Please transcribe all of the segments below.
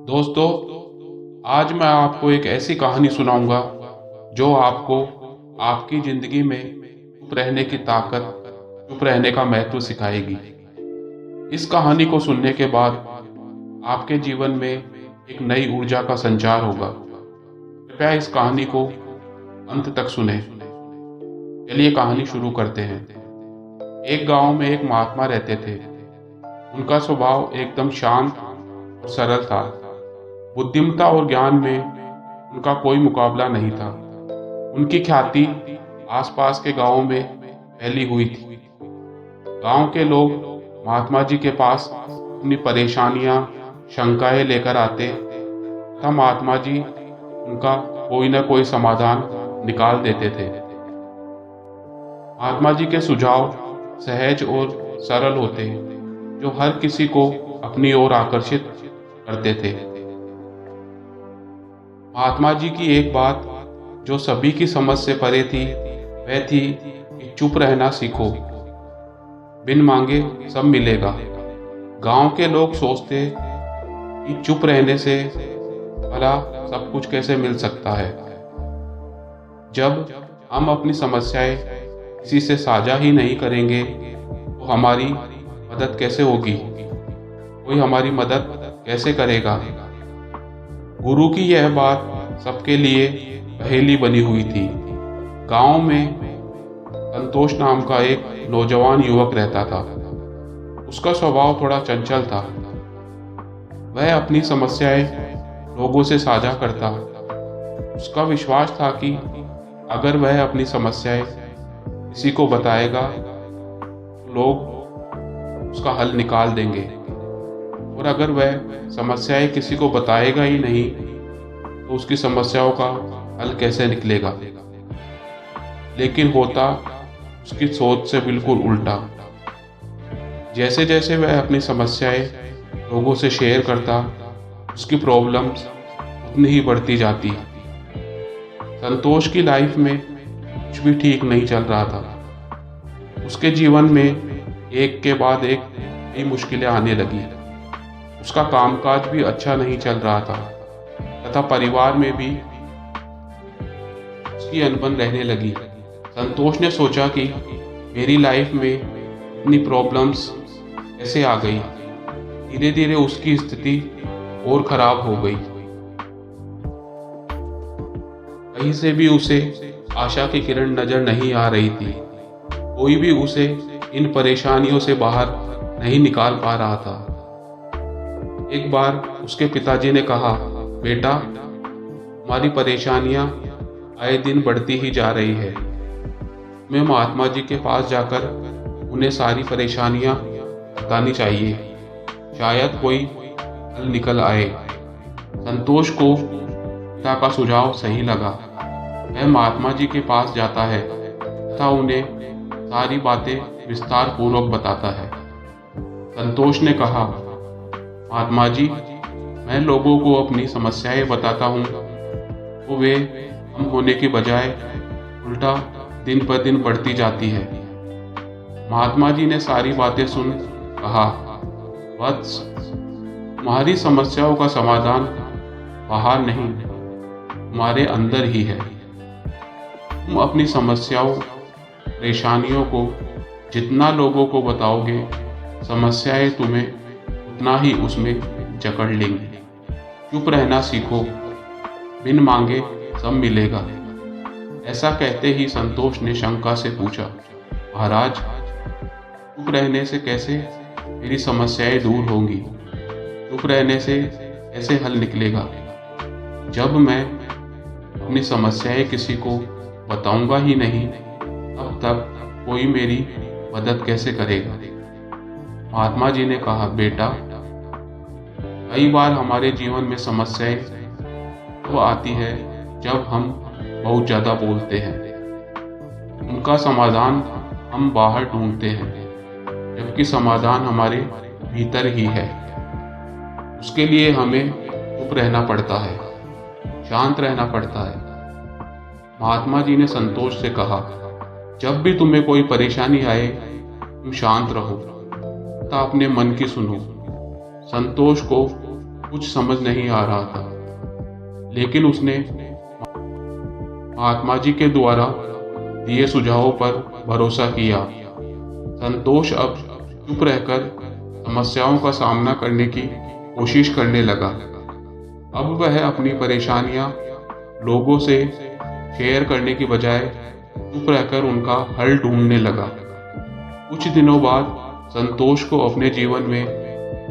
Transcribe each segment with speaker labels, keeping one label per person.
Speaker 1: दोस्तों, आज मैं आपको एक ऐसी कहानी सुनाऊंगा जो आपको आपकी ज़िंदगी में चुप रहने की ताकत, चुप रहने का महत्व सिखाएगी। इस कहानी को सुनने के बाद आपके जीवन में एक नई ऊर्जा का संचार होगा। कृपया इस कहानी को अंत तक सुनें। चलिए कहानी शुरू करते हैं। एक गांव में एक महात्मा रहते थे। उनका स्वभाव एकदम शांत और सरल था। बुद्धिमत्ता और ज्ञान में उनका कोई मुकाबला नहीं था। उनकी ख्याति आसपास के गांवों में फैली हुई थी। गांव के लोग महात्मा जी के पास अपनी परेशानियां, शंकाएं लेकर आते तथा महात्मा जी उनका कोई न कोई समाधान निकाल देते थे। महात्मा जी के सुझाव सहज और सरल होते, जो हर किसी को अपनी ओर आकर्षित करते थे। महात्मा जी की एक बात जो सभी की समझ से परे थी, वह थी कि चुप रहना सीखो, बिन मांगे सब मिलेगा। गांव के लोग सोचते कि चुप रहने से भला सब कुछ कैसे मिल सकता है। जब हम अपनी समस्याएं किसी से साझा ही नहीं करेंगे तो हमारी मदद कैसे होगी, कोई हमारी मदद कैसे करेगा। गुरु की यह बात सबके लिए पहेली बनी हुई थी। गांव में संतोष नाम का एक नौजवान युवक रहता था। उसका स्वभाव थोड़ा चंचल था। वह अपनी समस्याएं लोगों से साझा करता। उसका विश्वास था कि अगर वह अपनी समस्याएं किसी को बताएगा तो लोग उसका हल निकाल देंगे, और अगर वह समस्याएं किसी को बताएगा ही नहीं तो उसकी समस्याओं का हल कैसे निकलेगा। लेकिन होता उसकी सोच से बिल्कुल उल्टा। जैसे जैसे वह अपनी समस्याएं लोगों से शेयर करता, उसकी प्रॉब्लम्स उतनी ही बढ़ती जाती। संतोष की लाइफ में कुछ भी ठीक नहीं चल रहा था। उसके जीवन में एक के बाद एक नई मुश्किलें आने लगी। उसका कामकाज भी अच्छा नहीं चल रहा था तथा परिवार में भी उसकी अनबन रहने लगी। संतोष ने सोचा कि मेरी लाइफ में इतनी प्रॉब्लम्स कैसे आ गई। धीरे धीरे उसकी स्थिति और खराब हो गई। कहीं से भी उसे आशा की किरण नजर नहीं आ रही थी। कोई भी उसे इन परेशानियों से बाहर नहीं निकाल पा रहा था। एक बार उसके पिताजी ने कहा, बेटा, हमारी परेशानियां आए दिन बढ़ती ही जा रही है। मैं महात्मा जी के पास जाकर उन्हें सारी परेशानियां बतानी चाहिए, शायद कोई हल निकल आए। संतोष को पिता का सुझाव सही लगा। वह महात्मा जी के पास जाता है तथा उन्हें सारी बातें विस्तार पूर्वक बताता है। संतोष ने कहा, महात्मा जी, मैं लोगों को अपनी समस्याएं बताता हूँ तो वे कम होने की बजाय उल्टा दिन पर दिन बढ़ती जाती है। महात्मा जी ने सारी बातें सुन कहा, वत्स, तुम्हारी समस्याओं का समाधान बाहर नहीं, तुम्हारे अंदर ही है। तुम अपनी समस्याओं, परेशानियों को जितना लोगों को बताओगे, समस्याएं तुम्हें उतना ही उसमें जकड़ लेंगी। चुप रहना सीखो, बिन मांगे सब मिलेगा। ऐसा कहते ही संतोष ने शंका से पूछा, महाराज, चुप रहने से कैसे मेरी समस्याएं दूर होंगी? चुप रहने से कैसे हल निकलेगा? जब मैं अपनी समस्याएं किसी को बताऊंगा ही नहीं, तब तक कोई मेरी मदद कैसे करेगा? महात्मा जी ने कहा, बेटा, कई बार हमारे जीवन में समस्याएं तो आती है जब हम बहुत ज़्यादा बोलते हैं। उनका समाधान हम बाहर ढूंढते हैं, जबकि समाधान हमारे भीतर ही है। उसके लिए हमें चुप रहना पड़ता है, शांत रहना पड़ता है। महात्मा जी ने संतोष से कहा, जब भी तुम्हें कोई परेशानी आए, तुम शांत रहो तथा अपने मन की सुनो। संतोष को कुछ समझ नहीं आ रहा था, लेकिन उसने महात्मा जी के द्वारा दिए सुझावों पर भरोसा किया। संतोष अब चुप रहकर समस्याओं का सामना करने की कोशिश करने लगा। अब वह अपनी परेशानियां लोगों से शेयर करने की बजाय चुप रहकर उनका हल ढूंढने लगा। कुछ दिनों बाद संतोष को अपने जीवन में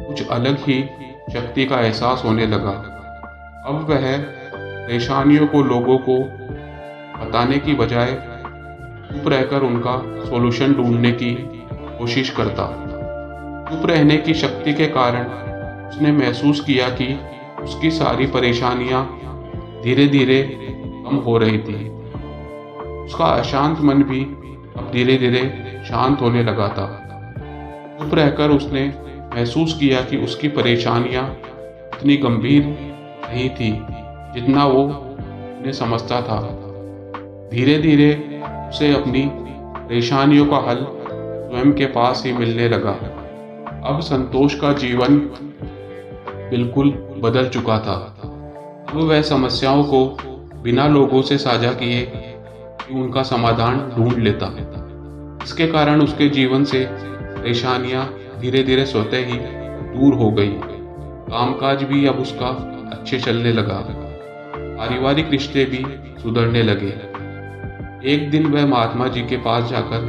Speaker 1: कुछ अलग ही शक्ति का एहसास होने लगा। अब वह परेशानियों को लोगों को बताने की बजाय चुप रहकर उनका सॉल्यूशन ढूंढने की कोशिश करता। चुप रहने की शक्ति के कारण उसने महसूस किया कि उसकी सारी परेशानियां धीरे धीरे कम हो रही थी। उसका अशांत मन भी अब धीरे धीरे शांत होने लगा था। चुप रहकर उसने महसूस किया कि उसकी परेशानियां इतनी गंभीर नहीं थी जितना वो उन्हें समझता था। धीरे धीरे उसे अपनी परेशानियों का हल स्वयं के पास ही मिलने लगा। अब संतोष का जीवन बिल्कुल बदल चुका था। अब वह समस्याओं को बिना लोगों से साझा किए कि उनका समाधान ढूंढ लेता। इसके कारण उसके जीवन से परेशानियां धीरे धीरे स्वतः ही दूर हो गई। कामकाज भी अब उसका अच्छे चलने लगा। पारिवारिक रिश्ते भी सुधरने लगे। एक दिन वह महात्मा जी के पास जाकर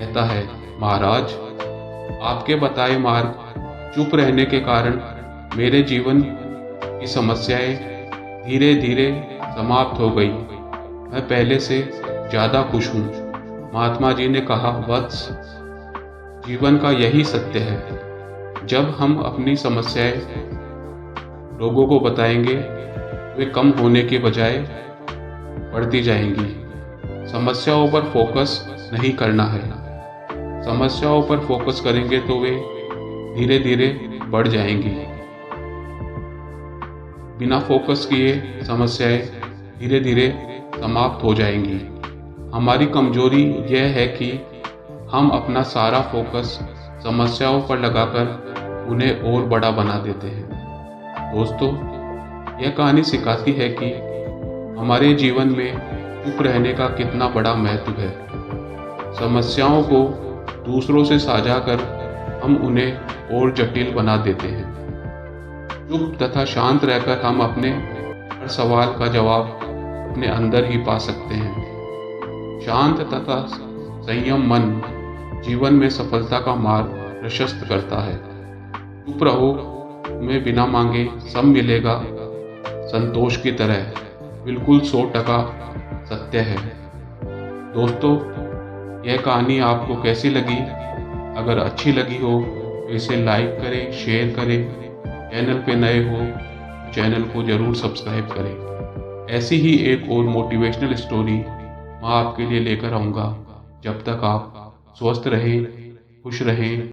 Speaker 1: कहता है, महाराज, आपके बताए मार्ग चुप रहने के कारण मेरे जीवन की समस्याएं धीरे धीरे समाप्त हो गई। मैं पहले से ज़्यादा खुश हूँ। महात्मा जी ने कहा, वत्स, जीवन का यही सत्य है। जब हम अपनी समस्याएं लोगों को बताएंगे, वे कम होने के बजाय बढ़ती जाएंगी। समस्याओं पर फोकस नहीं करना है। समस्याओं पर फोकस करेंगे तो वे धीरे धीरे बढ़ जाएंगी। बिना फोकस किए समस्याएं धीरे धीरे समाप्त हो जाएंगी। हमारी कमजोरी यह है कि हम अपना सारा फोकस समस्याओं पर लगाकर उन्हें और बड़ा बना देते हैं। दोस्तों, यह कहानी सिखाती है कि हमारे जीवन में चुप रहने का कितना बड़ा महत्व है। समस्याओं को दूसरों से साझा कर हम उन्हें और जटिल बना देते हैं। चुप तथा शांत रहकर हम अपने हर सवाल का जवाब अपने अंदर ही पा सकते हैं। शांत तथा संयम मन जीवन में सफलता का मार्ग प्रशस्त करता है। चुप रहो, तुम्हें बिना मांगे सब मिलेगा। संतोष की तरह बिल्कुल 100% सत्य है। दोस्तों, यह कहानी आपको कैसी लगी? अगर अच्छी लगी हो तो इसे लाइक करें, शेयर करें। चैनल पे नए हो चैनल को ज़रूर सब्सक्राइब करें। ऐसी ही एक और मोटिवेशनल स्टोरी मैं आपके लिए लेकर आऊँगा। जब तक आप स्वस्थ रहें, खुश रहें।